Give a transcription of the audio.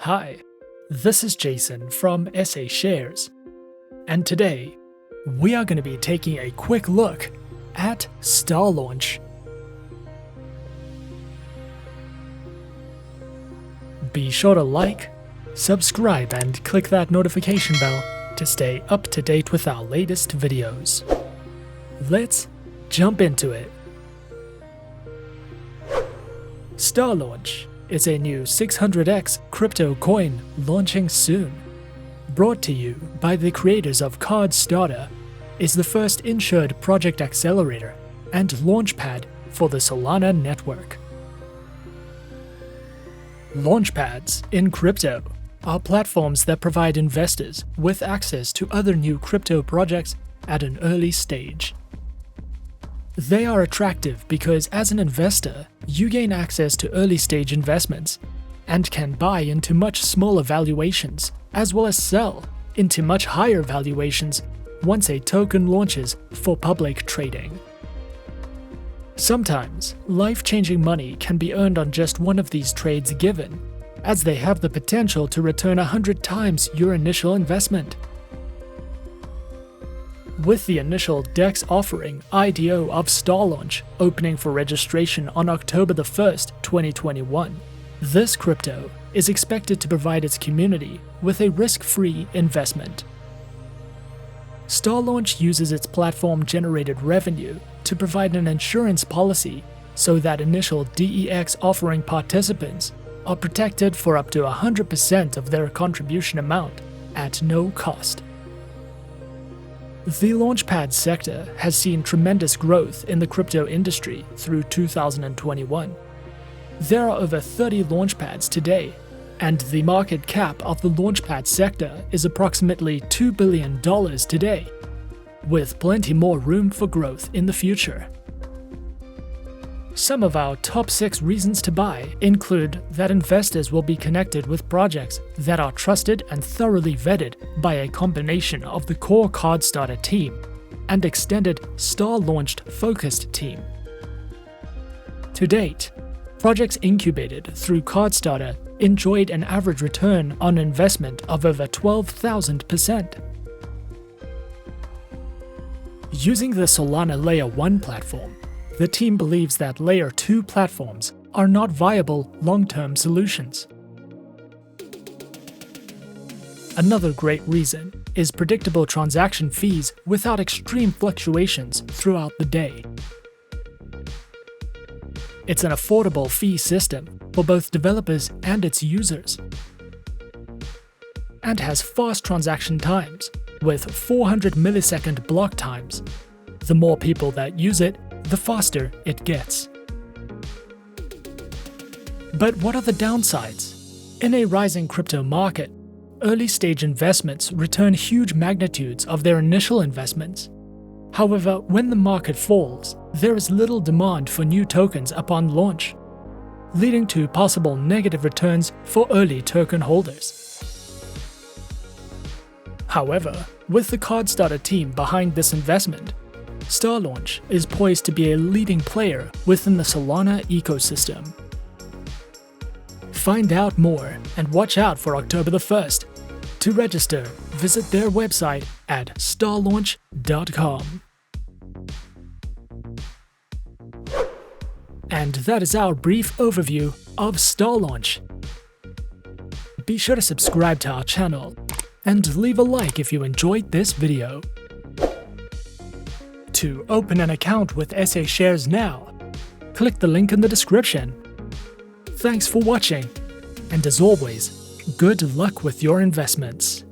Hi, this is Jason from SA Shares, and today we are going to be taking a quick look at Starlaunch. Be sure to like, subscribe, and click that notification bell to stay up to date with our latest videos. Let's jump into it. Starlaunch is a new 600x crypto coin launching soon. Brought to you by the creators of Cardstarter, is the first insured project accelerator and launchpad for the Solana network. Launchpads in crypto are platforms that provide investors with access to other new crypto projects at an early stage. They are attractive because as an investor, you gain access to early-stage investments and can buy into much smaller valuations, as well as sell into much higher valuations once a token launches for public trading. Sometimes, life-changing money can be earned on just one of these trades given, as they have the potential to return 100 times your initial investment. With the initial DEX offering IDO of Starlaunch opening for registration on October 1st, 2021, this crypto is expected to provide its community with a risk-free investment. Starlaunch uses its platform-generated revenue to provide an insurance policy so that initial DEX offering participants are protected for up to 100% of their contribution amount at no cost. The Launchpad sector has seen tremendous growth in the crypto industry through 2021. There are over 30 Launchpads today, and the market cap of the Launchpad sector is approximately $2 billion today, with plenty more room for growth in the future. Some of our top 6 reasons to buy include that investors will be connected with projects that are trusted and thoroughly vetted by a combination of the core Cardstarter team and extended Starlaunch focused team. To date, projects incubated through Cardstarter enjoyed an average return on investment of over 12,000%. Using the Solana Layer 1 platform, the team believes that Layer 2 platforms are not viable long-term solutions. Another great reason is predictable transaction fees without extreme fluctuations throughout the day. It's an affordable fee system for both developers and its users, and has fast transaction times with 400 millisecond block times. The more people that use it, the faster it gets. But what are the downsides? In a rising crypto market, early-stage investments return huge magnitudes of their initial investments. However, when the market falls, there is little demand for new tokens upon launch, leading to possible negative returns for early token holders. However, with the Cardstarter team behind this investment, Starlaunch is poised to be a leading player within the Solana ecosystem. Find out more and watch out for October 1st. To register, visit their website at starlaunch.com. And that is our brief overview of Starlaunch. Be sure to subscribe to our channel and leave a like if you enjoyed this video. To open an account with SA Shares now, click the link in the description. Thanks for watching, and as always, good luck with your investments.